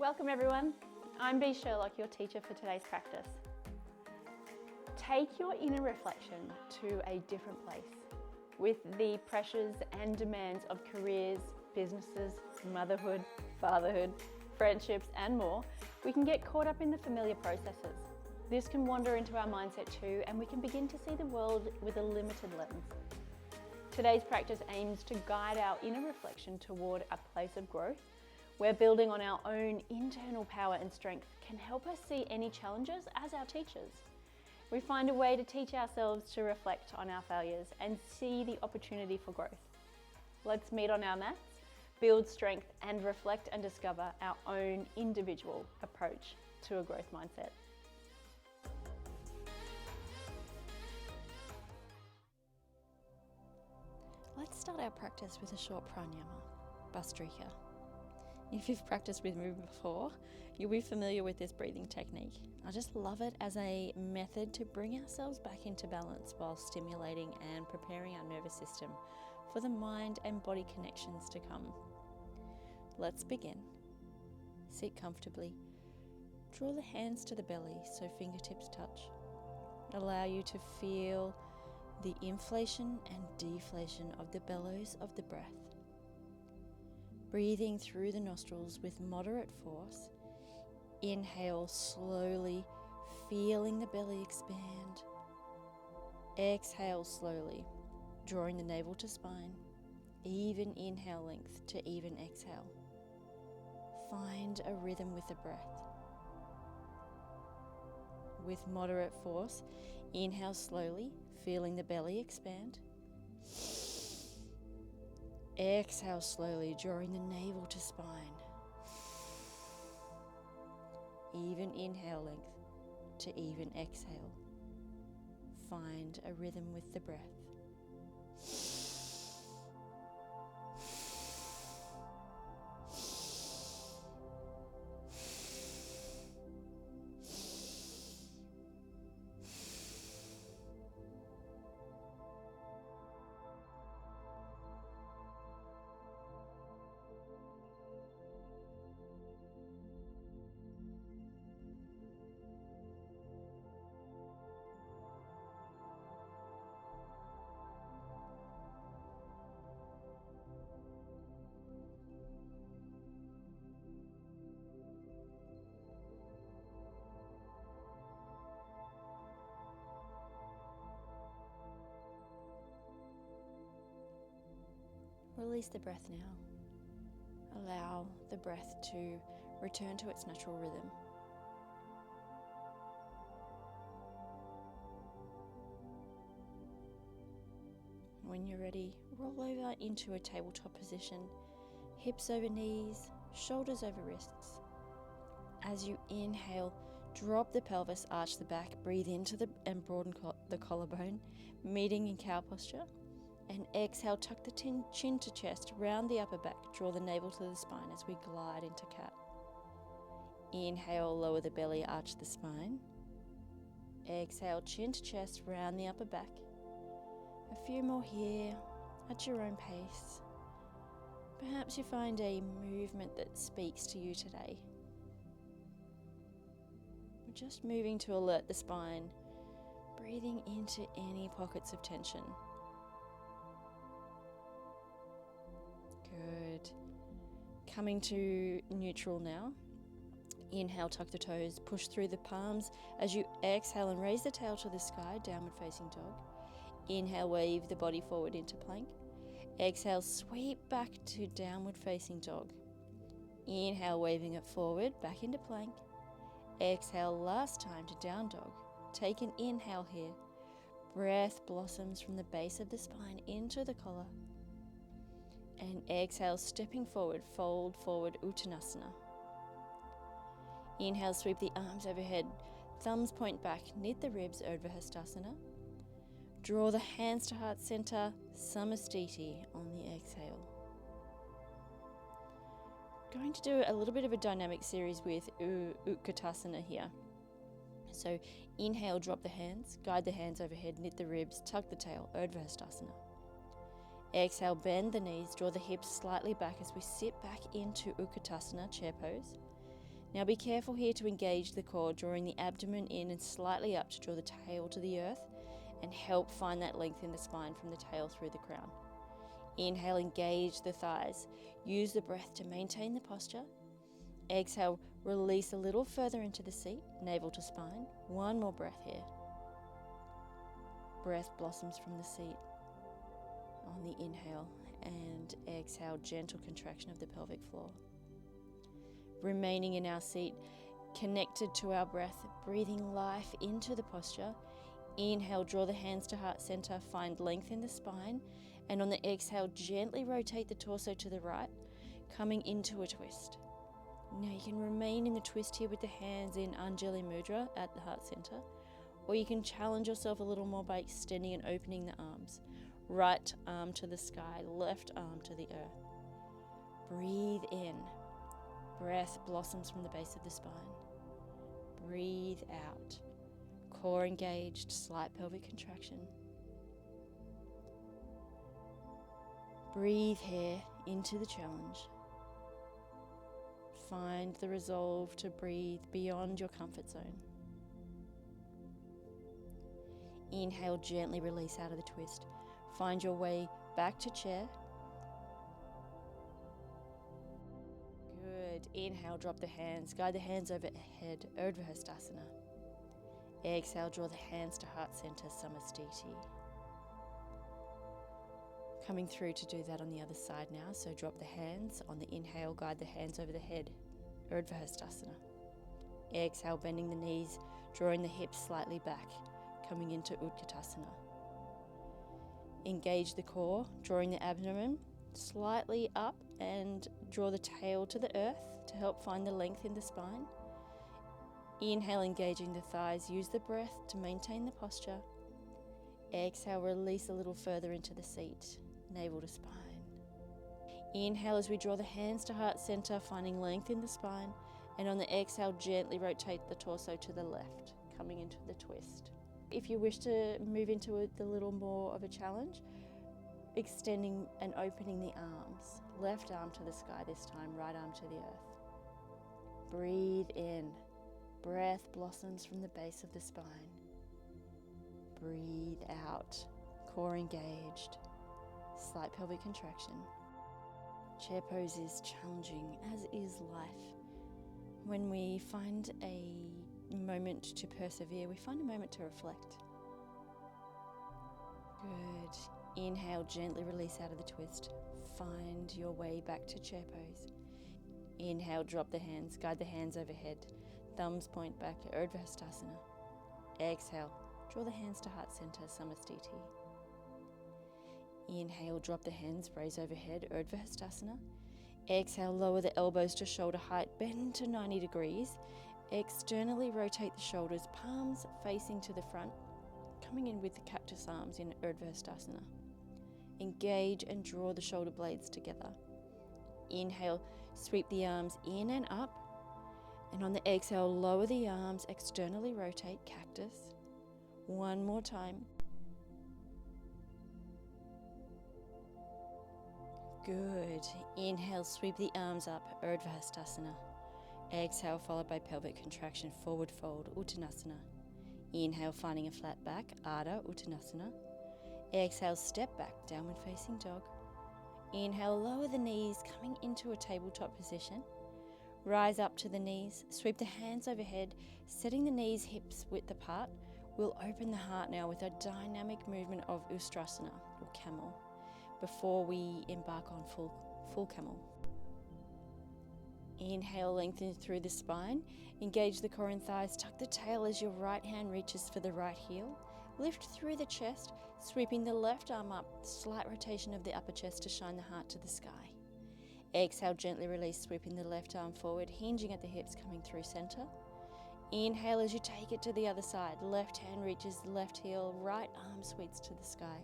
Welcome everyone. I'm Sherlock, your teacher for today's practice. Take your inner reflection to a different place. With the pressures and demands of careers, businesses, motherhood, fatherhood, friendships and more, we can get caught up in the familiar processes. This can wander into our mindset too, and we can begin to see the world with a limited lens. Today's practice aims to guide our inner reflection toward a place of growth, where building on our own internal power and strength can help us see any challenges as our teachers. We find a way to teach ourselves to reflect on our failures and see the opportunity for growth. Let's meet on our mats, build strength and reflect and discover our own individual approach to a growth mindset. Let's start our practice with a short pranayama, Bhastrika. If you've practiced with me before, you'll be familiar with this breathing technique. I just love it as a method to bring ourselves back into balance while stimulating and preparing our nervous system for the mind and body connections to come. Let's begin. Sit comfortably. Draw the hands to the belly so fingertips touch. Allow you to feel the inflation and deflation of the bellows of the breath. Breathing through the nostrils with moderate force. Inhale slowly, feeling the belly expand. Exhale slowly, drawing the navel to spine. Even inhale length to even exhale. Find a rhythm with the breath. With moderate force, inhale slowly, feeling the belly expand. Exhale slowly, drawing the navel to spine. Even inhale length to even exhale. Find a rhythm with the breath. Release the breath now. Allow the breath to return to its natural rhythm. When you're ready, roll over into a tabletop position, hips over knees, shoulders over wrists. As you inhale, drop the pelvis, arch the back, breathe into and broaden the collarbone, meeting in cow posture. And exhale, tuck the chin to chest, round the upper back, draw the navel to the spine as we glide into cat. Inhale, lower the belly, arch the spine. Exhale, chin to chest, round the upper back. A few more here, at your own pace. Perhaps you find a movement that speaks to you today. We're just moving to alert the spine, breathing into any pockets of tension. Good. Coming to neutral now. Inhale, tuck the toes, push through the palms. As you exhale and raise the tail to the sky, downward facing dog. Inhale, wave the body forward into plank. Exhale, sweep back to downward facing dog. Inhale, waving it forward, back into plank. Exhale, last time to down dog. Take an inhale here. Breath blossoms from the base of the spine into the collar. And exhale, stepping forward, fold forward, Uttanasana. Inhale, sweep the arms overhead, thumbs point back, knit the ribs, Urdhva Hastasana. Draw the hands to heart center, Samastiti on the exhale. Going to do a little bit of a dynamic series with Utkatasana here. So inhale, drop the hands, guide the hands overhead, knit the ribs, tuck the tail, Urdhva Hastasana. Exhale, bend the knees, draw the hips slightly back as we sit back into Utkatasana, chair pose. Now be careful here to engage the core, drawing the abdomen in and slightly up to draw the tail to the earth and help find that length in the spine from the tail through the crown. Inhale, engage the thighs. Use the breath to maintain the posture. Exhale, release a little further into the seat, navel to spine. One more breath here. Breath blossoms from the seat on the inhale, and exhale, gentle contraction of the pelvic floor. Remaining in our seat, connected to our breath, breathing life into the posture. Inhale, draw the hands to heart center, find length in the spine, and on the exhale, gently rotate the torso to the right, coming into a twist. Now you can remain in the twist here with the hands in Anjali Mudra at the heart center, or you can challenge yourself a little more by extending and opening the arms. Right arm to the sky, left arm to the earth. Breathe in. Breath blossoms from the base of the spine. Breathe out. Core engaged, slight pelvic contraction. Breathe here into the challenge. Find the resolve to breathe beyond your comfort zone. Inhale, gently release out of the twist. Find your way back to chair. Good. Inhale, drop the hands. Guide the hands overhead, Urdhva Hastasana. Exhale, draw the hands to heart center, Samastiti. Coming through to do that on the other side now. So drop the hands. On the inhale, guide the hands over the head, Urdhva Hastasana. Exhale, bending the knees, drawing the hips slightly back, coming into Utkatasana. Engage the core, drawing the abdomen slightly up and draw the tail to the earth to help find the length in the spine. Inhale, engaging the thighs. Use the breath to maintain the posture. Exhale, release a little further into the seat, navel to spine. Inhale as we draw the hands to heart center, finding length in the spine. And on the exhale, gently rotate the torso to the left, coming into the twist. If you wish to move into a little more of a challenge, extending and opening the arms. Left arm to the sky this time, right arm to the earth. Breathe in. Breath blossoms from the base of the spine. Breathe out. Core engaged. Slight pelvic contraction. Chair pose is challenging, as is life. When we find a moment to persevere, we find a moment to reflect. Good. Inhale, gently release out of the twist. Find your way back to chair pose. Inhale, drop the hands, guide the hands overhead. Thumbs point back, Urdhva Hastasana. Exhale, draw the hands to heart center, Samastiti. Inhale, drop the hands, raise overhead, Urdhva Hastasana. Exhale, lower the elbows to shoulder height, bend to 90 degrees. Externally rotate the shoulders, palms facing to the front, coming in with the cactus arms in Urdhva Hastasana. Engage and draw the shoulder blades together. Inhale, sweep the arms in and up. And on the exhale, lower the arms, externally rotate, cactus. One more time. Good. Inhale, sweep the arms up, Urdhva Hastasana. Exhale, followed by pelvic contraction, forward fold, Uttanasana. Inhale, finding a flat back, Ardha Uttanasana. Exhale, step back, downward facing dog. Inhale, lower the knees, coming into a tabletop position. Rise up to the knees, sweep the hands overhead, setting the knees hips width apart. We'll open the heart now with a dynamic movement of Ustrasana, or camel, before we embark on full camel. Inhale, lengthen through the spine. Engage the core and thighs. Tuck the tail as your right hand reaches for the right heel. Lift through the chest, sweeping the left arm up. Slight rotation of the upper chest to shine the heart to the sky. Exhale, gently release, sweeping the left arm forward, hinging at the hips, coming through center. Inhale as you take it to the other side. Left hand reaches the left heel, right arm sweeps to the sky.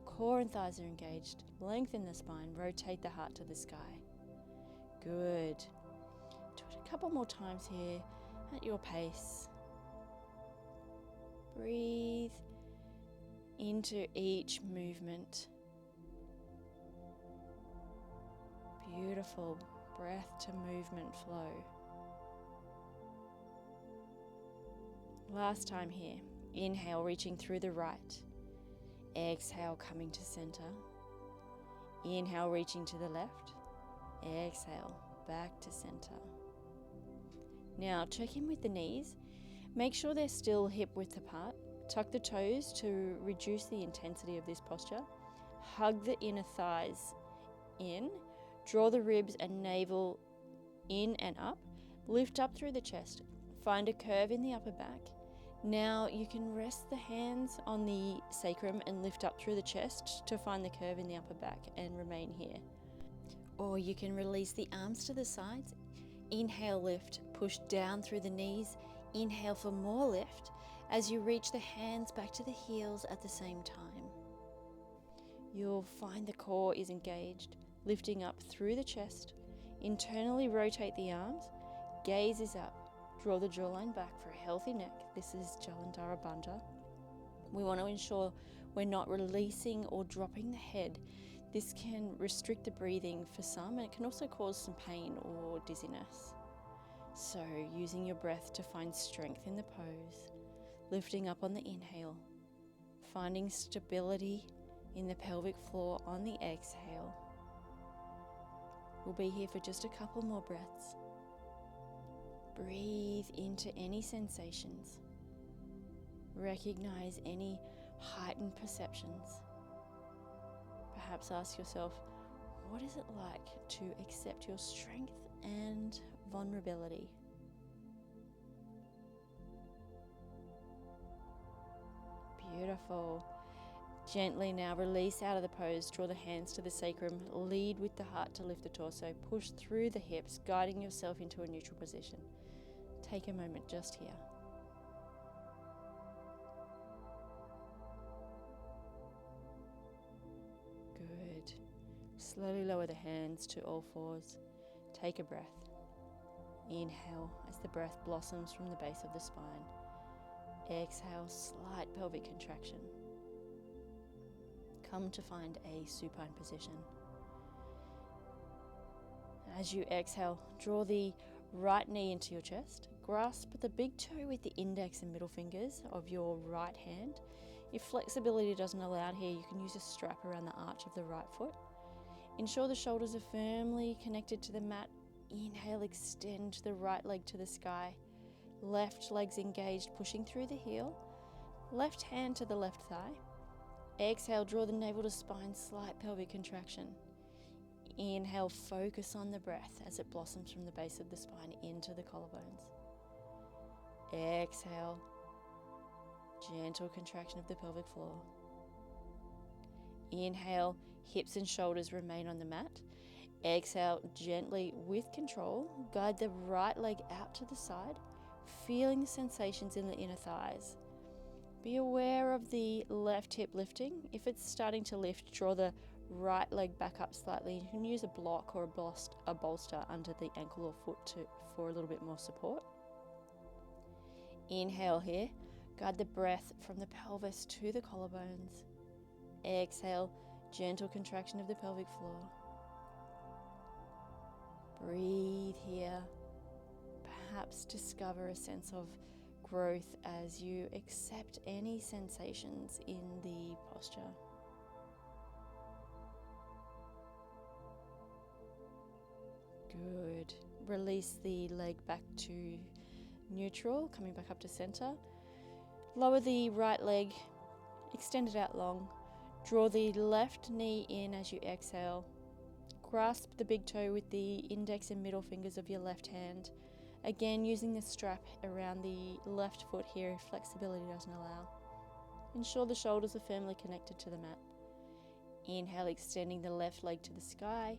Core and thighs are engaged. Lengthen the spine, rotate the heart to the sky. Good. Do it a couple more times here at your pace. Breathe into each movement. Beautiful breath to movement flow. Last time here. Inhale, reaching through the right. Exhale, coming to center. Inhale, reaching to the left. Exhale, back to center. Now, check in with the knees. Make sure they're still hip width apart. Tuck the toes to reduce the intensity of this posture. Hug the inner thighs in. Draw the ribs and navel in and up. Lift up through the chest. Find a curve in the upper back. Now you can rest the hands on the sacrum and lift up through the chest to find the curve in the upper back and remain here. Or you can release the arms to the sides. Inhale, lift, push down through the knees. Inhale for more lift as you reach the hands back to the heels at the same time. You'll find the core is engaged, lifting up through the chest. Internally rotate the arms. Gaze is up. Draw the jawline back for a healthy neck. This is Jalandhara Bandha. We want to ensure we're not releasing or dropping the head. This can restrict the breathing for some, and it can also cause some pain or dizziness. So, using your breath to find strength in the pose, lifting up on the inhale, finding stability in the pelvic floor on the exhale. We'll be here for just a couple more breaths. Breathe into any sensations. Recognize any heightened perceptions. Perhaps ask yourself, what is it like to accept your strength and vulnerability? Beautiful. Gently now release out of the pose. Draw the hands to the sacrum. Lead with the heart to lift the torso. Push through the hips, guiding yourself into a neutral position. Take a moment just here. Good. Slowly lower the hands to all fours. Take a breath. Inhale as the breath blossoms from the base of the spine. Exhale, slight pelvic contraction. Come to find a supine position. As you exhale, draw the right knee into your chest. Grasp the big toe with the index and middle fingers of your right hand. If flexibility doesn't allow it here, you can use a strap around the arch of the right foot. Ensure the shoulders are firmly connected to the mat. Inhale, extend the right leg to the sky. Left leg's engaged, pushing through the heel. Left hand to the left thigh. Exhale, draw the navel to spine, slight pelvic contraction. Inhale, focus on the breath as it blossoms from the base of the spine into the collarbones. Exhale, gentle contraction of the pelvic floor. Inhale, hips and shoulders remain on the mat. Exhale, gently with control, guide the right leg out to the side, feeling the sensations in the inner thighs. Be aware of the left hip lifting. If it's starting to lift, draw the right leg back up slightly. You can use a block or a bolster under the ankle or foot for a little bit more support. Inhale here. Guide the breath from the pelvis to the collarbones. Exhale, gentle contraction of the pelvic floor. Breathe here. Perhaps discover a sense of growth as you accept any sensations in the posture. Good. Release the leg back to neutral, coming back up to center. Lower the right leg, extend it out long. Draw the left knee in as you exhale. Grasp the big toe with the index and middle fingers of your left hand. Again, using the strap around the left foot here if flexibility doesn't allow. Ensure the shoulders are firmly connected to the mat. Inhale, extending the left leg to the sky.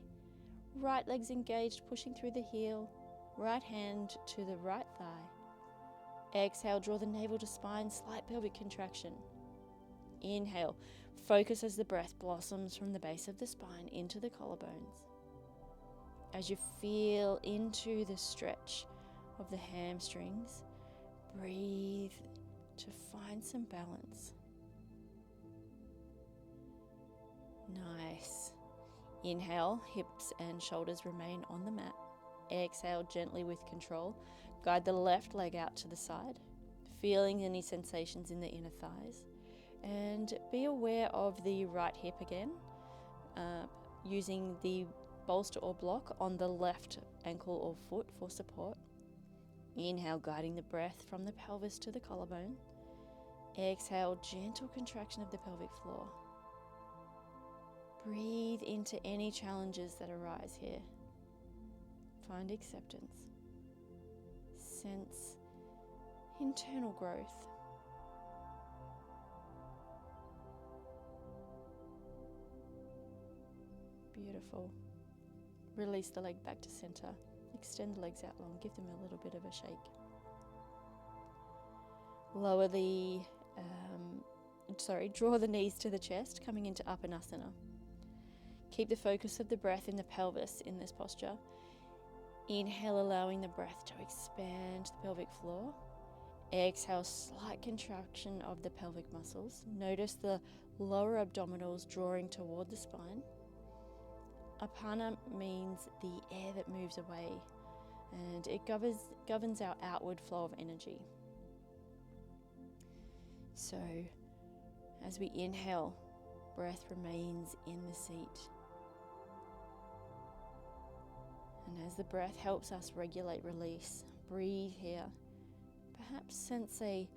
Right leg's engaged, pushing through the heel. Right hand to the right thigh. Exhale, draw the navel to spine, slight pelvic contraction. Inhale, focus as the breath blossoms from the base of the spine into the collarbones. As you feel into the stretch of the hamstrings, breathe to find some balance. Nice. Inhale, hips and shoulders remain on the mat. Exhale, gently with control. Guide the left leg out to the side. feeling any sensations in the inner thighs. And be aware of the right hip again, using the bolster or block on the left ankle or foot for support. Inhale, guiding the breath from the pelvis to the collarbone. Exhale, gentle contraction of the pelvic floor. Breathe into any challenges that arise here. Find acceptance. Sense internal growth. Beautiful. Release the leg back to center. Extend the legs out long. Give them a little bit of a shake. Draw the knees to the chest, coming into Apanasana. Keep the focus of the breath in the pelvis in this posture. Inhale, allowing the breath to expand the pelvic floor. Exhale, slight contraction of the pelvic muscles. Notice the lower abdominals drawing toward the spine. Apana means the air that moves away, and it governs our outward flow of energy. So, as we inhale, breath remains in the seat. And as the breath helps us regulate release, breathe here. Perhaps sense a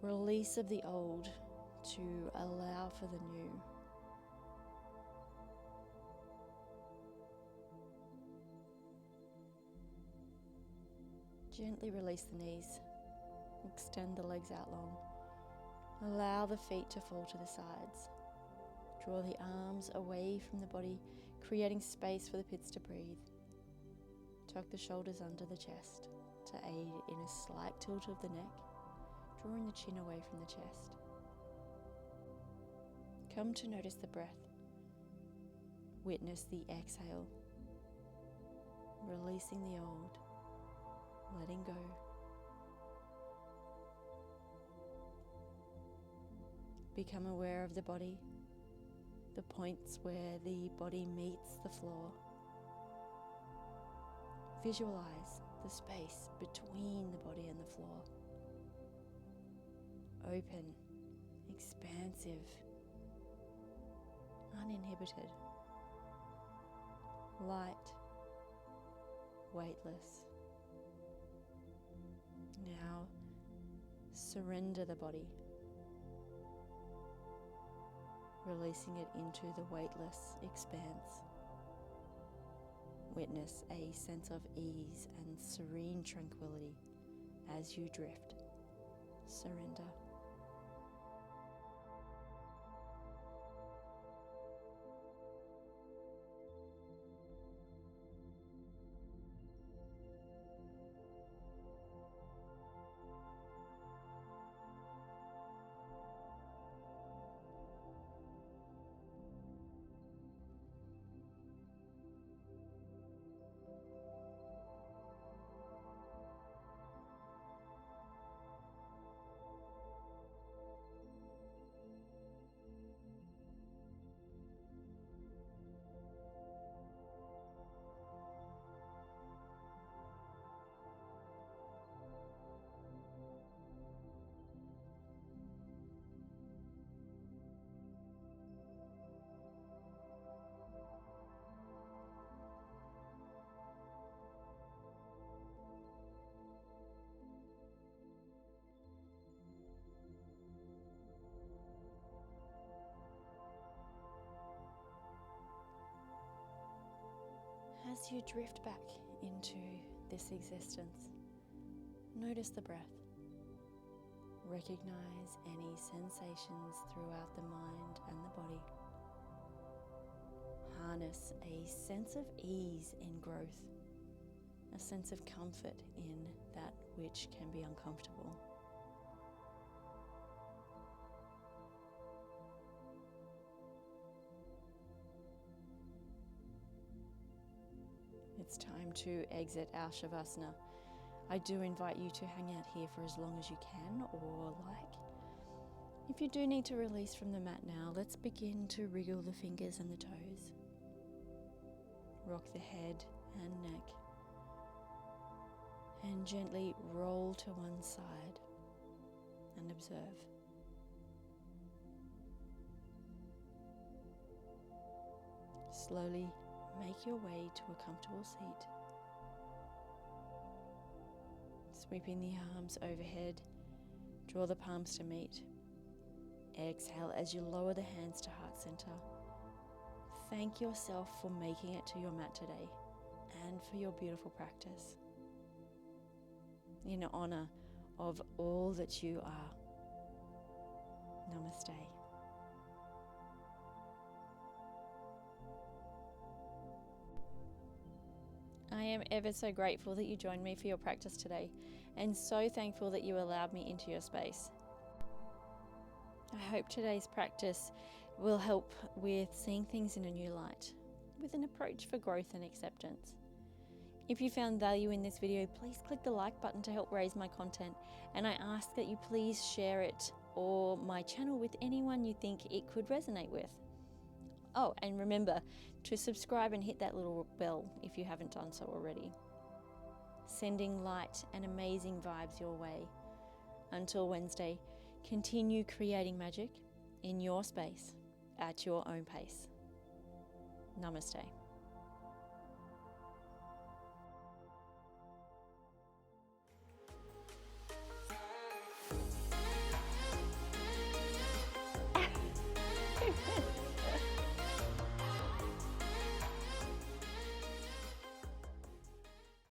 release of the old to allow for the new. Gently release the knees. Extend the legs out long. Allow the feet to fall to the sides. Draw the arms away from the body, creating space for the pits to breathe. Tuck the shoulders under the chest to aid in a slight tilt of the neck, drawing the chin away from the chest. Come to notice the breath. Witness the exhale, releasing the old, letting go. Become aware of the body, the points where the body meets the floor. Visualize the space between the body and the floor. Open, expansive, uninhibited, light, weightless. Now, surrender the body, releasing it into the weightless expanse. Witness a sense of ease and serene tranquility as you drift. Surrender. As you drift back into this existence, notice the breath. Recognize any sensations throughout the mind and the body. Harness a sense of ease in growth, a sense of comfort in that which can be uncomfortable. It's time to exit our Shavasana. I do invite you to hang out here for as long as you can or like. If you do need to release from the mat now, let's begin to wriggle the fingers and the toes. Rock the head and neck. And gently roll to one side. observe. Slowly make your way to a comfortable seat. Sweeping the arms overhead, draw the palms to meet. Exhale as you lower the hands to heart center. Thank yourself for making it to your mat today and for your beautiful practice. In honor of all that you are. Namaste. I am ever so grateful that you joined me for your practice today, and so thankful that you allowed me into your space. I hope today's practice will help with seeing things in a new light, with an approach for growth and acceptance. If you found value in this video, please click the like button to help raise my content, and I ask that you please share it or my channel with anyone you think it could resonate with. Oh, and remember to subscribe and hit that little bell if you haven't done so already. Sending light and amazing vibes your way. Until Wednesday, continue creating magic in your space at your own pace. Namaste.